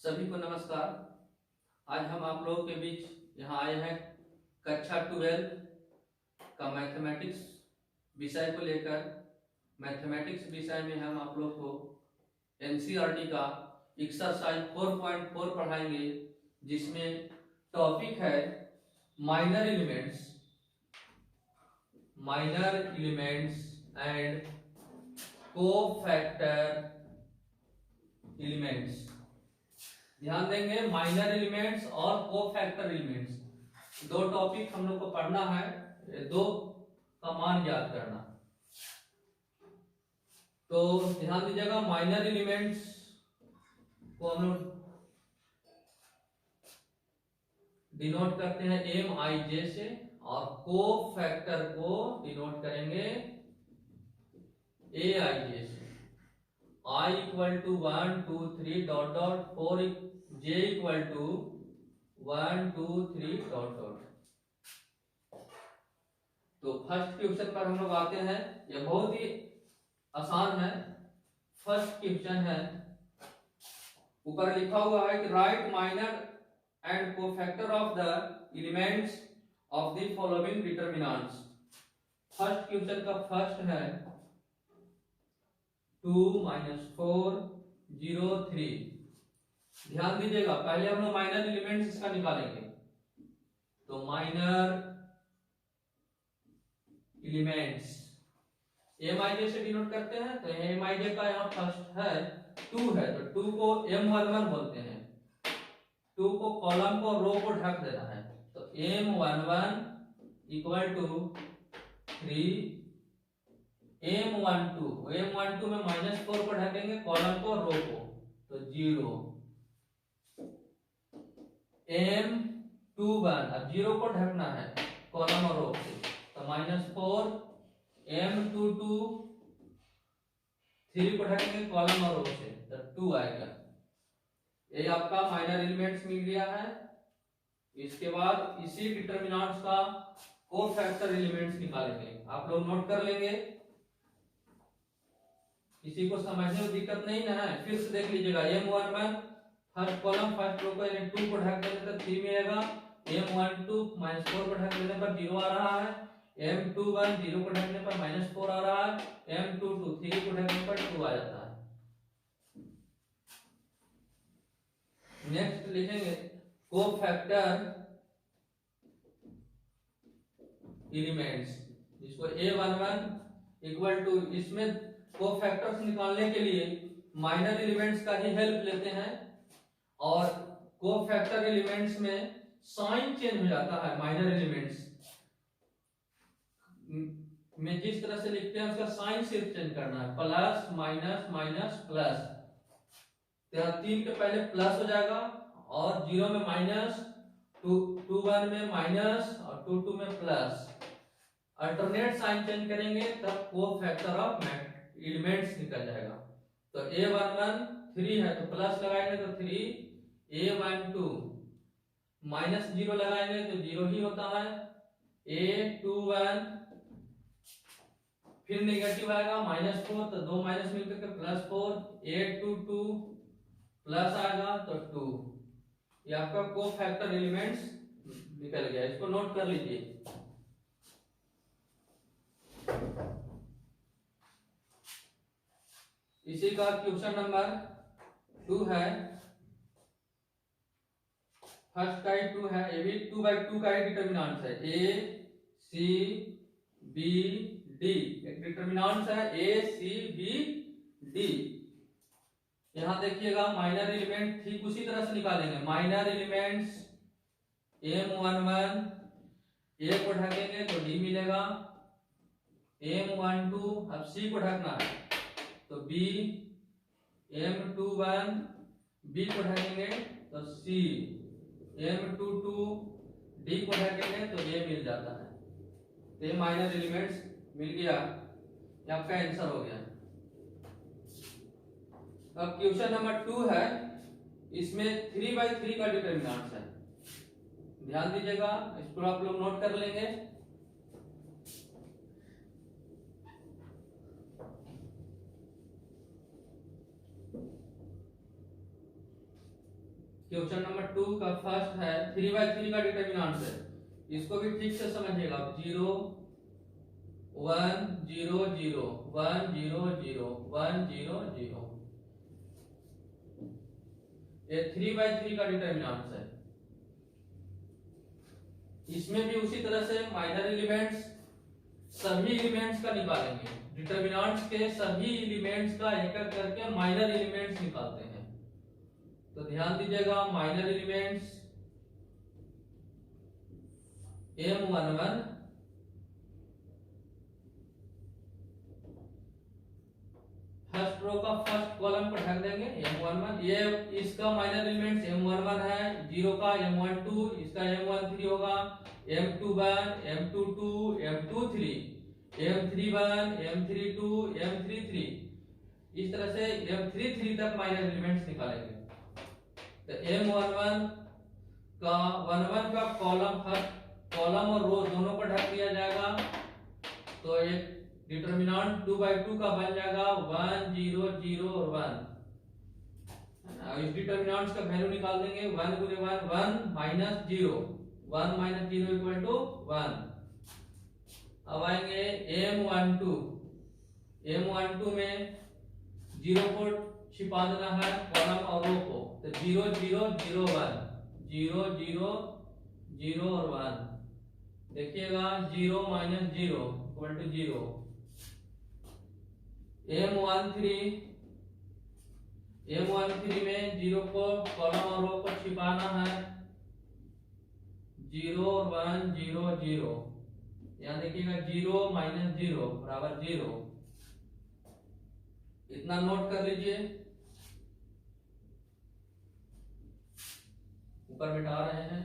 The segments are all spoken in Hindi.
सभी को नमस्कार। आज हम आप लोगों के बीच यहाँ आए हैं कक्षा 12 का मैथमेटिक्स विषय को लेकर। मैथमेटिक्स विषय में हम आप लोग को एनसीईआरटी का एक्सरसाइज 4.4 पढ़ाएंगे, जिसमें टॉपिक है minor elements and cofactor elements. ध्यान देंगे, माइनर एलिमेंट्स और कोफैक्टर एलिमेंट्स दो टॉपिक हम लोग को पढ़ना है। दो का मान याद करना। तो ध्यान दीजिएगा, माइनर एलिमेंट्स को हम लोग डिनोट करते हैं MIJ से, और कोफैक्टर को डिनोट करेंगे AIJ से। I equal to 1 2 3 dot dot 4 J equal to 1 2 3 dot dot. तो फर्स्ट क्वेश्चन पर हम लोग आते हैं। यह बहुत ही आसान है। फर्स्ट क्वेश्चन है, ऊपर लिखा हुआ है कि right minor and cofactor of the elements of the following determinants. First question का फर्स्ट है 2 -4 0 3। ध्यान दीजिएगा, पहले हम लोग माइनर एलिमेंट्स इसका निकालेंगे। तो माइनर एलिमेंट्स MIJ से डिनोट करते हैं। तो MIJ का यहाँ फर्स्ट है 2 है, तो 2 को M11 बोलते हैं। 2 को कॉलम को रो को ढक देना है। तो M11 इक्वल टू 3 M12 में -4 को ढकेंगे, कॉलम को रो को, तो 0 M21। अब 0 को ढकना है कॉलम और रो से, तो -4 M22 3 को ढकेंगे कॉलम और रो से, तो 2 आएगा। ये आपका माइनर एलिमेंट्स मिल गया है। इसके बाद इसी डिटरमिनेंट्स का कोफैक्टर एलिमेंट्स निकालेंगे। आप लोग नोट कर लेंगे, किसी को समझने में दिक्कत नहीं ना है। फिर से देख लीजिएगा, M11 first column first row को यानी 2 को ढक देने पर 3 मिलेगा। M12 -4 को ढक देने पर 0 आ रहा है। M21 0 को ढकने पर -4 आ रहा है। M22 3 को ढकने पर 2 आ जाता है। नेक्स्ट लिखेंगे कोफैक्टर एलिमेंट्स, जिसको A11 इक्वल टू, इसमें कोफैक्टर्स निकालने के लिए माइनर एलिमेंट्स का ही हेल्प लेते हैं, और कोफैक्टर एलिमेंट्स में साइन चेंज हो जाता है। माइनर एलिमेंट्स में जिस तरह से लिखते हैं उसका साइन सिर्फ चेंज करना है, प्लस माइनस माइनस प्लस। 3 के पहले प्लस हो जाएगा, और 0 में माइनस, 21 में माइनस, और 22 में प्लस। अल्टरनेट साइन चेंज करेंगे तब कोफैक्टर ऑफ एलिमेंट्स निकल जाएगा। तो A11 3 है, तो प्लस लगाएंगे तो 3, A12 -0 लगाएंगे तो 0 ही होता है। A21 फिर नेगेटिव आएगा -4, तो 2 माइनस मिलकर के +4। A22 प्लस आएगा तो 2। ये आपका कोफैक्टर एलिमेंट्स निकल गया। इसको नोट कर लीजिए। इसी का क्वेश्चन नंबर 2 है। फर्स्ट का ही 2 है, ये भी 2/2 का ही डिटरमिनेंट है। A C B D एक डिटरमिनेंट है, A C B D। यहां देखिएगा, माइनर एलिमेंट ठीक उसी तरह से निकालेंगे। माइनर एलिमेंट्स M11 A को ढकेंगे तो D मिलेगा। M12 अब C को ढकना है तो B, M21 B को ढकेंगे तो C, M22 D को ढकेंगे तो A मिल जाता है। तो ये माइनर एलिमेंट्स मिल गया, ये आपका आंसर हो गया। अब क्वेश्चन नंबर 2 है, इसमें 3/3 का डिटरमिनेंट है। ध्यान दीजिएगा, इसको आप लोग नोट कर लेंगे। क्वेश्चन नंबर 2 का फर्स्ट है 3/3 का डिटरमिनेंट है, इसको भी ठीक से समझिएगा। 0 1 0 0 1 0 0 1 0 0, ये 3/3 का डिटरमिनेंट है। इसमें भी उसी तरह से माइनर एलिमेंट्स सभी एलिमेंट्स का निकालेंगे, डिटरमिनेंट्स के सभी एलिमेंट्स का एक एक करके माइनर एलिमेंट्स निकालते हैं। तो ध्यान दीजिएगा, minor elements M11 first row का फर्स्ट कॉलम पर ढक देंगे M11, ये इसका माइनर एलिमेंट्स M11 है, 0 का M12, इसका M13 होगा, M21 M22 M23 M31 M32 M33, इस तरह से M33 तक माइनर एलिमेंट्स निकालेंगे। तो M11 का 11 का कॉलम और रो दोनों को ढक दिया जाएगा, तो एक डिटरमिनेंट 2/2 का बन जाएगा 1 0 0 और 1। इस डिटरमिनेंट्स का वैल्यू निकाल देंगे, 1 गुने 1 1 माइनस 0, 1 माइनस 0 इक्वल टू 1। अब आएंगे M12 में 0 को छिपा देना है कॉलम और रो को, तो 0 0 0 1 0 0 0 और 1। देखिएगा 0 माइनस 0 इक्वल टू 0। M13 में 0 को कॉलम और रो को छिपाना है, 0 और 1 0 0। यहाँ देखिएगा 0 माइनस 0 बराबर 0, इतना नोट कर लीजिए, ऊपर मिटा रहे हैं।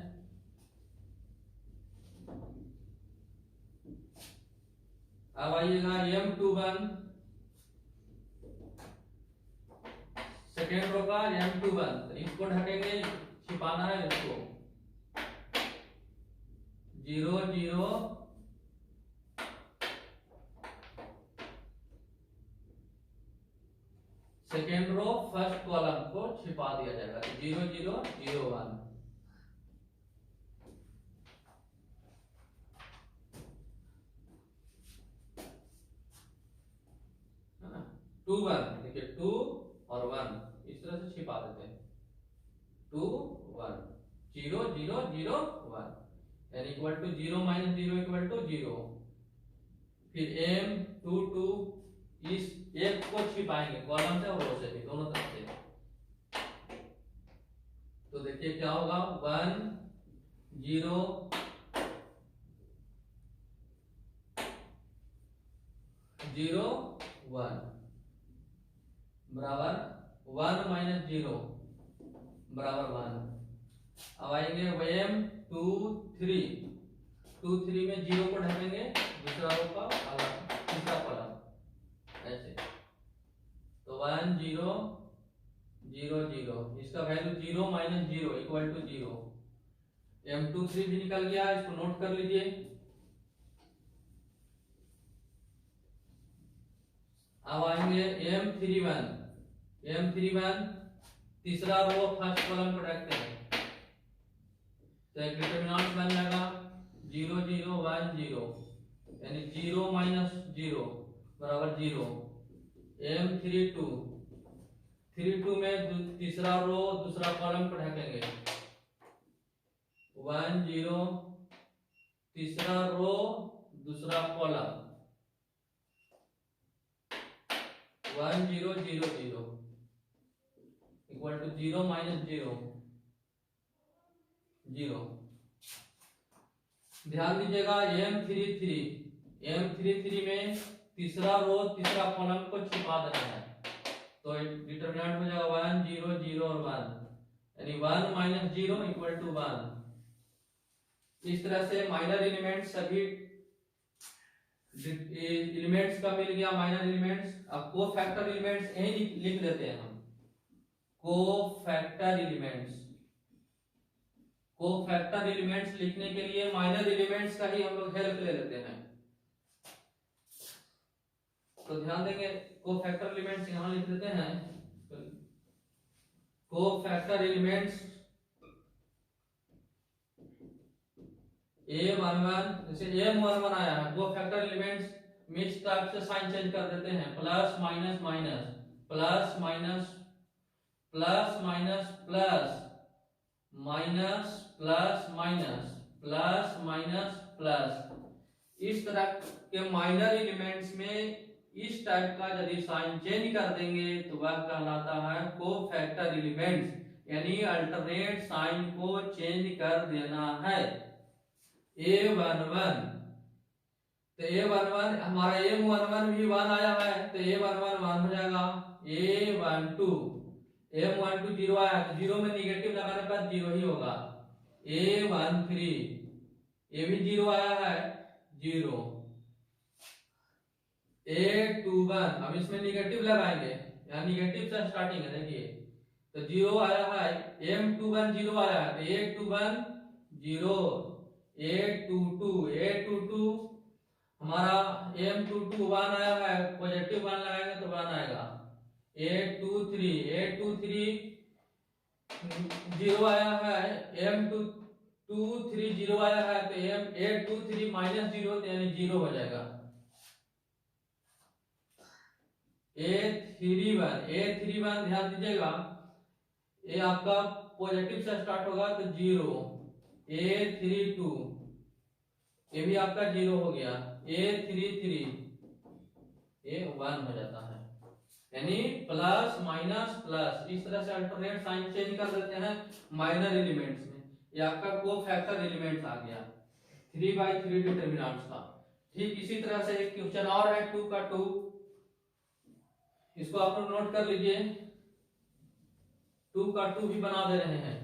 अब आइएगा M21 सेकेंड रो का M21, तो इसको ढकेंगे, छिपाना है इसको, 0 0 सेकेंड रो फर्स्ट कॉलम को छिपा दिया जाएगा, 0 0 0 1। है ना, 2 1, देखिए 2 और 1 इस तरह से छिपा देते हैं, 2 1 0 0 0 1 यानी equal to 0 minus 0 equal to 0। फिर M22 इस एक को छिपाएंगे कॉलम से और रो से भी, दोनों तरफ से। तो देखिए क्या होगा, 1 0 0 1 बराबर 1 माइनस 0 बराबर 1। अब आएंगे M23 में 0 को ढकेंगे, दूसरा रो का अलग तीसरा कॉलम ऐसे, तो 1 0 0 0, इसका value 0 minus 0 equal to 0। M23 भी निकल गया, इसको नोट कर लीजिए। अब आएंगे M31 तीसरा रो फर्स्ट कॉलम को रखते हैं, तो एक डिटरमिनेंट बन जाएगा 0 0 1 0 यानी 0 माइनस 0 बराबर 0। M32 में तीसरा रो दूसरा कॉलम को ढकेंगे, 1 0 तीसरा रो दूसरा कॉलम 1 0 0 0 इक्वल टू 0 माइनस 0 0। ध्यान दीजिएगा M33 में तीसरा रो तीसरा कॉलम को छिपा देना है, तो डिटरमिनेंट हो जाएगा 1 0 0 और 1 यानी 1 माइनस 0 इक्वल टू 1। इस तरह से माइनर एलिमेंट्स सभी एलिमेंट्स का मिल गया माइनर एलिमेंट्स। अब कोफैक्टर एलिमेंट्स यही लिख देते हैं हम, कोफैक्टर एलिमेंट्स लिखने के लिए माइनर एलिमेंट्स का ही हम लोग हेल्प ले लेते हैं। तो ध्यान देंगे, कोफैक्टर एलिमेंट्स यहां लिख देते हैं। कोफैक्टर एलिमेंट्स A11 जैसे M11 आया है, वो फैक्टर एलिमेंट्स मिक्स टाइप से साइन चेंज कर देते हैं, plus minus minus, plus minus, plus minus plus, minus plus minus, plus minus plus. इस तरह के माइनर एलिमेंट्स में इस टाइप का यदि साइन चेंज कर देंगे तो वह कहलाता है कोफैक्टर एलिमेंट्स, यानी अल्टरनेट साइन को चेंज कर देना है। A11 तो A11 हमारा M11 भी 1 आया है, तो A11 1 हो जाएगा। A12 M12 0 आया है, तो 0 में निगेटिव लगाने पर 0 ही होगा। A13 ये भी 0 आया है, 0। A21 अब इसमें निगेटिव लगाएंगे, यहाँ निगेटिव से स्टार्टिंग है, देखिए तो 0 आया है। M21 0 आया है, तो A21 0, A22 हमारा M22 1 आया है, पॉजिटिव 1 लगाएंगे तो 1 आएगा। A23 0 आया है, M23 0 आया है, तो A23 माइनस 0 यानी 0 हो जाएगा। A31 ध्यान दीजिएगा, ये आपका पॉजिटिव से स्टार्ट होगा तो 0। A32 ये भी आपका 0 हो गया। A33 ये 1 हो जाता है, यानी प्लस माइनस प्लस, इस तरह से अल्टरनेट साइन चेंज कर देते हैं माइनर एलिमेंट्स में। ये आपका कोफैक्टर एलिमेंट्स आ गया 3/3 डिटरमिनेंट्स का। ठीक इसी तरह से एक क्वेश्चन और है 2 का 2, इसको आप लोग नोट कर लीजिए। 2 का 2 भी बना दे रहे हैं।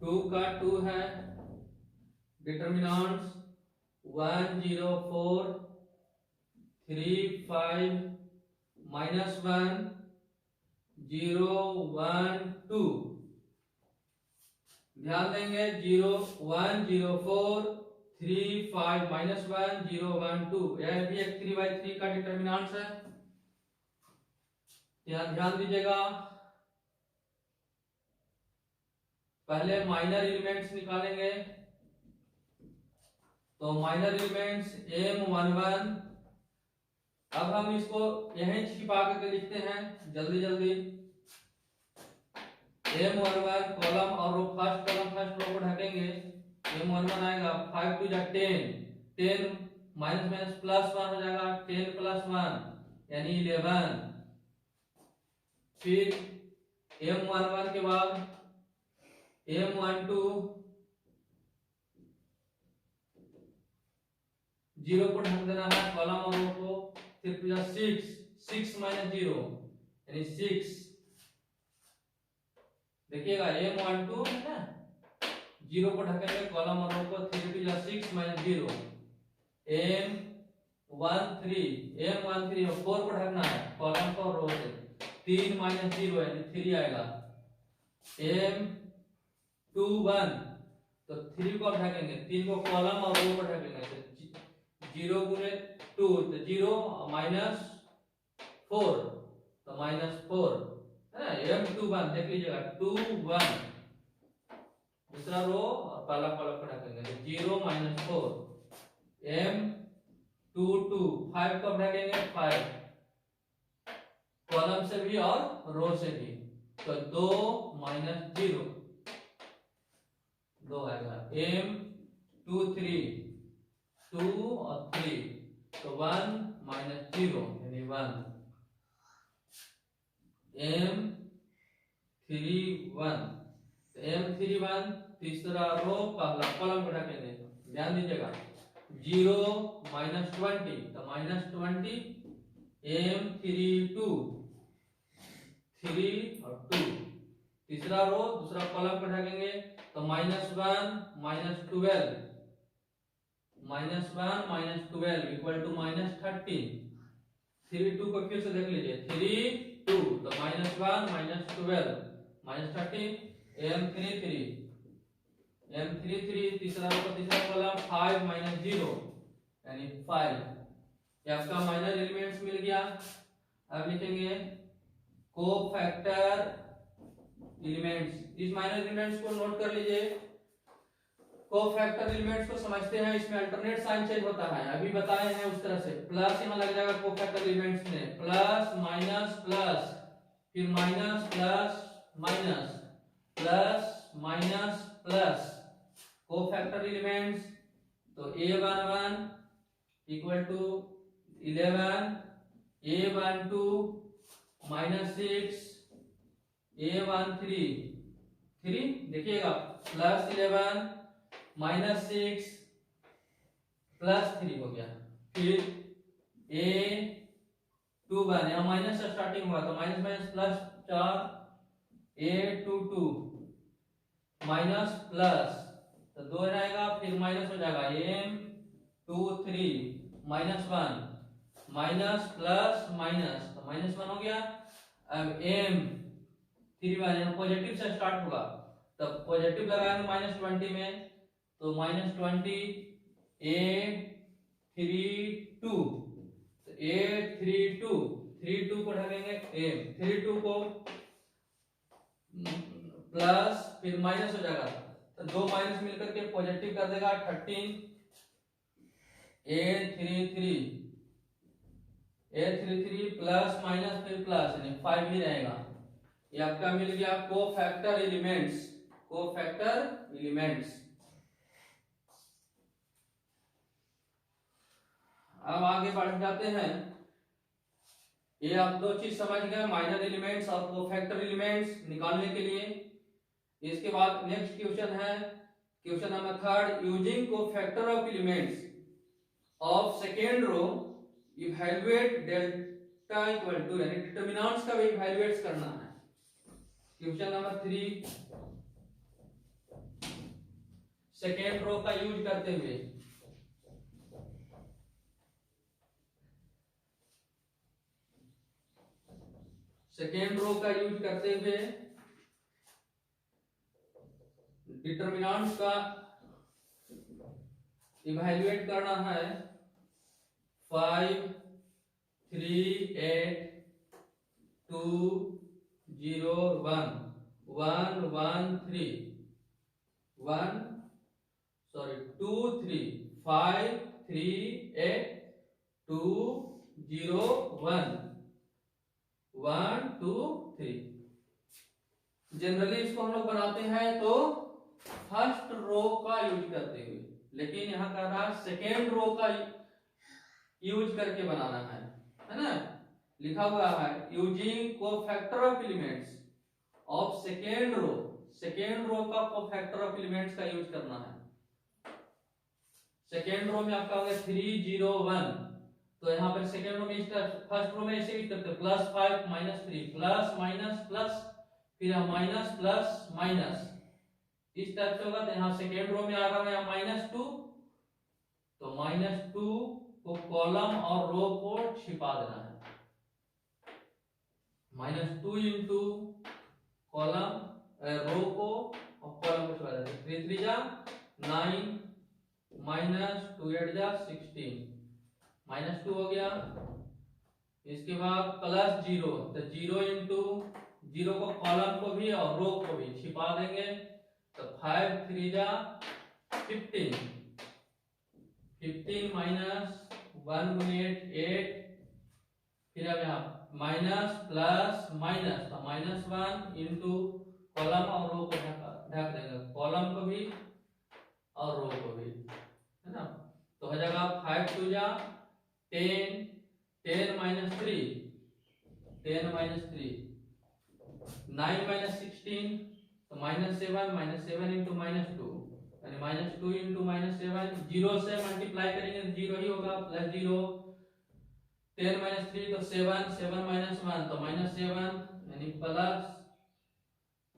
टू का 2 है, डिटरमिनेंट्स 1 0 4 3 5 -1 0 1 2। ध्यान देंगे 0 1 0 4 3 5 -1 0 1 2, यह भी एक 3/3 का डिटरमिनेंट्स है। यहाँ ध्यान दीजिएगा, पहले माइनर एलिमेंट्स निकालेंगे, तो माइनर एलिमेंट्स M11, अब हम इसको यहीं छिपा करके लिखते हैं जल्दी जल्दी। M11 कॉलम और रो, फर्स्ट कॉलम फर्स्ट रो को ढकेंगे, M11 आएगा 5 2 10, 10 माइनस माइनस प्लस 1 हो जाएगा, 10 + 1 यानी 11। फिर M11 के बाद M12 0 को ढक देना है कॉलम और रो को, फिर 6 - 0 यानी 6। देखिएगा M12 है ना, 0 को ढकेंगे कॉलम और रो को, 3 × 6 - 0। M13 और 4 को ढकना है कॉलम को और रो से, 3 - 0 यानी 3 आएगा। M21 तो 3 को ढकेंगे, 3 को कॉलम और रो को ढकेंगे, तो 0 × 2 तो 0 - 4 तो -4 है ना। M21 देख लीजिएगा 21, दूसरा रो और पहला कॉलम को ढकेंगे तो 0 - 4। M22 5 को ढकेंगे, 5 कॉलम से भी और रो से भी, तो 2 - 0 2 आएगा। M23 2 और 3 तो 1 - 0 यानी 1। M31 तीसरा रो पहला कॉलम को ढकेंगे, ध्यान दीजिएगा 0 - 20 तो -20। M32 3 और 2 तीसरा रो दूसरा कॉलम को ढकेंगे, तो -1 - 12 -1 - 12 = -13। 3 2 को फिर से देख लीजिए, 3 2 तो -1 - 12 -13। M33 तीसरा रो तीसरा कॉलम 5 - 0 यानी 5। ये आपका माइनर एलिमेंट्स मिल गया। अब लिखेंगे कोफैक्टर एलिमेंट्स। इस माइनर एलिमेंट्स को नोट कर लीजिए। कोफैक्टर एलिमेंट्स को समझते हैं, इसमें अल्टरनेट साइन चेंज होता है, अभी बताए हैं उस तरह से। प्लस यहाँ लग जाएगा कोफैक्टर एलिमेंट्स में, प्लस माइनस प्लस, फिर minus plus minus, plus minus plus. Cofactor elements तो A11 equal to 11, A12 -6, A13 3, देखिएगा प्लस 11 -6 प्लस 3 हो गया। फिर A21, यहाँ माइनस से स्टार्टिंग हुआ तो minus minus plus 4, A22 minus plus तो 2 रहेगा, फिर माइनस हो जाएगा M23 -1 माइनस प्लस माइनस तो -1 हो गया। अब M3 वाले पॉजिटिव से स्टार्ट होगा, तब पॉजिटिव लगाएंगे -20 में तो -20 A32 तो A32 को ढकेंगे, M32 को प्लस फिर माइनस हो जाएगा तो 2 माइनस मिलकर के पॉजिटिव कर देगा 13, A33 प्लस माइनस फिर प्लस यानी 5 ही रहेगा। ये आपका मिल गया कोफैक्टर एलिमेंट्स। Cofactor elements. अब आगे बढ़ जाते हैं। ये आप दो चीज समझ गए, माइनर एलिमेंट्स और कोफैक्टर एलिमेंट्स निकालने के लिए। इसके बाद नेक्स्ट क्वेश्चन है, question number 3, using cofactor of elements of second row evaluate delta equal to, यानी डिटरमिनेंट्स का भी इवैल्यूएट करना है। क्वेश्चन नंबर 3 सेकेंड रो का यूज करते हुए, सेकेंड रो का यूज करते हुए डिटरमिनेंट्स का इवैल्यूएट करना है। 5 3 8 2 0 1 1 1 3 2 3 5 3 8 2 0 1 1 2 3। जनरली इसको हम लोग बनाते हैं तो फर्स्ट रो का यूज करते हुए, लेकिन यहाँ कह रहा है सेकेंड रो का यूज करके बनाना है ना। लिखा हुआ है using cofactor of elements of second row, second row का कोफैक्टर ऑफ एलिमेंट्स का यूज करना है। सेकेंड रो में आपका हो गया 3 0 1, तो यहाँ पर सेकेंड रो में फर्स्ट रो में ऐसे ही करते +5 -3 प्लस माइनस प्लस फिर माइनस प्लस माइनस, इस टाइप से होगा। तो यहाँ सेकेंड रो में आ रहा है -2, तो -2 को कॉलम और रो को छिपा देना है। -2 इंटू कॉलम रो को और कॉलम को छिपा देना है। 3 3 जा 9 -2 8 जा 16, -2 हो गया। इसके बाद +0 तो 0 इंटू 0 को कॉलम को भी और रो को भी छिपा देंगे, तो 5 3 जा 15, 15 -1 8 8, फिर अब यहाँ माइनस प्लस माइनस तो -1 इंटू कॉलम और रो को ढक देंगे, कॉलम को भी और रो को भी, है ना। तो हो जाएगा 5 2 जा 10 10 -3 10 -3 9 -16 तो -7 इंटू -2 यानी -2 इंटू -7, 0 से मल्टीप्लाई करेंगे तो 0 ही होगा, +0 10 -3 तो 7 7 -1 तो -7 यानी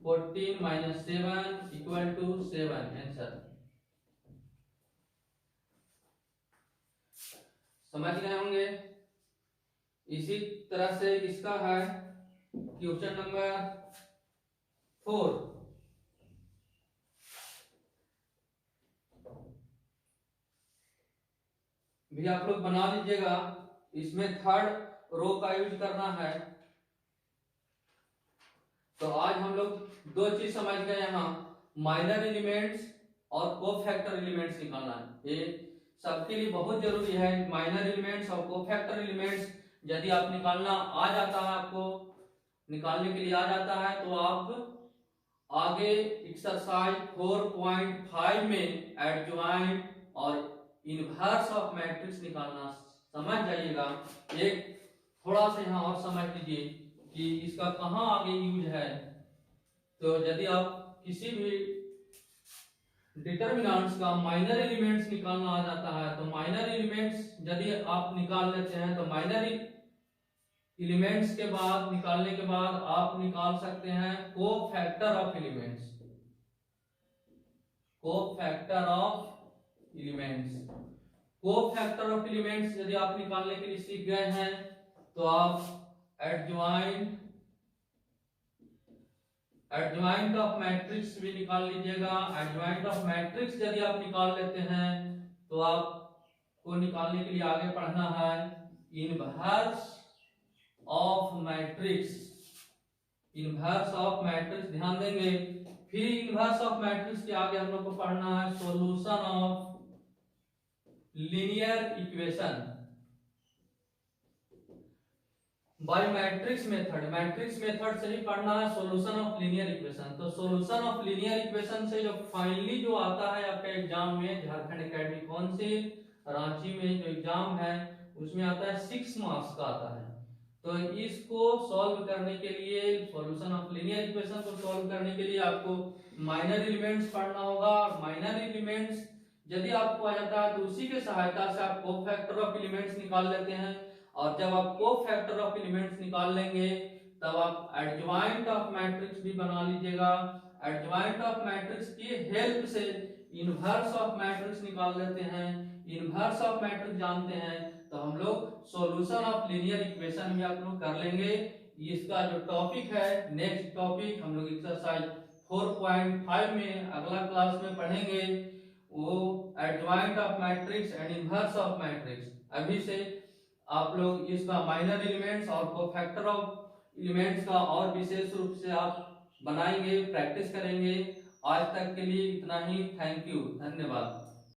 +14 -7 इक्वल टू 7 आंसर। समझ गए होंगे। इसी तरह से इसका है क्वेश्चन नंबर 4, भी आप लोग बना लीजिएगा। इसमें थर्ड रो का यूज करना है। तो आज हम लोग दो चीज समझ गए, यहाँ माइनर एलिमेंट्स और कोफैक्टर एलिमेंट्स निकालना है। ये सबके लिए बहुत जरूरी है, माइनर एलिमेंट्स और कोफैक्टर एलिमेंट्स यदि आप निकालना आ जाता है, आपको निकालने के लिए आ जाता है, तो आप आगे एक्सरसाइज 4.5 में एडजॉइंट और इनवर्स ऑफ मैट्रिक्स निकालना समझ जाइएगा। एक थोड़ा सा यहाँ और समझ लीजिए कि इसका कहाँ आगे यूज है। तो यदि आप किसी भी डिटरमिनेंट्स का माइनर एलिमेंट्स निकालना आ जाता है, तो माइनर एलिमेंट्स यदि आप निकाल लेते हैं, तो माइनर एलिमेंट्स के बाद निकालने के बाद आप निकाल सकते हैं cofactor of elements. Cofactor of elements, cofactor of elements यदि आप निकालने के लिए सीख गए हैं, तो आप एडजॉइंट ऑफ मैट्रिक्स भी निकाल लीजिएगा। एडजॉइंट ऑफ मैट्रिक्स यदि आप निकाल लेते हैं, तो आपको निकालने के लिए आगे पढ़ना है inverse of matrix. Inverse of matrix ध्यान देंगे। फिर इनवर्स ऑफ मैट्रिक्स के आगे हम लोग को पढ़ना है solution of linear equation by matrix method. Matrix method से ही पढ़ना है सॉल्यूशन ऑफ लीनियर इक्वेशन। तो सॉल्यूशन ऑफ लीनियर इक्वेशन से जो फाइनली जो आता है आपका एग्जाम में, झारखंड एकेडमी काउंसिल रांची में जो एग्जाम है उसमें आता है 6 मार्क्स का आता है। तो इसको सॉल्व करने के लिए, सॉल्यूशन ऑफ लीनियर इक्वेशन को सॉल्व करने के लिए आपको माइनर एलिमेंट्स पढ़ना होगा। और माइनर एलिमेंट्स यदि आपको आ जाता है, तो उसी के सहायता से आप कोफैक्टर ऑफ एलिमेंट्स निकाल लेते हैं। और जब आप कोफैक्टर ऑफ एलिमेंट्स निकाल लेंगे, तब आप एडजॉइंट ऑफ मैट्रिक्स भी बना लीजिएगा। एडजॉइंट ऑफ मैट्रिक्स की हेल्प से इनवर्स ऑफ मैट्रिक्स निकाल लेते हैं। इनवर्स ऑफ मैट्रिक्स जानते हैं तो हम लोग सॉल्यूशन ऑफ लीनियर इक्वेशन भी आप लोग कर लेंगे। इसका जो टॉपिक है, नेक्स्ट टॉपिक हम लोग एक्सरसाइज 4.5 में अगला क्लास में पढ़ेंगे, वो adjoint of matrix and inverse of matrix. अभी से आप लोग इसका माइनर एलिमेंट्स और कोफैक्टर ऑफ एलिमेंट्स का और विशेष रूप से आप बनाएंगे, प्रैक्टिस करेंगे। आज तक के लिए इतना ही। थैंक यू, धन्यवाद।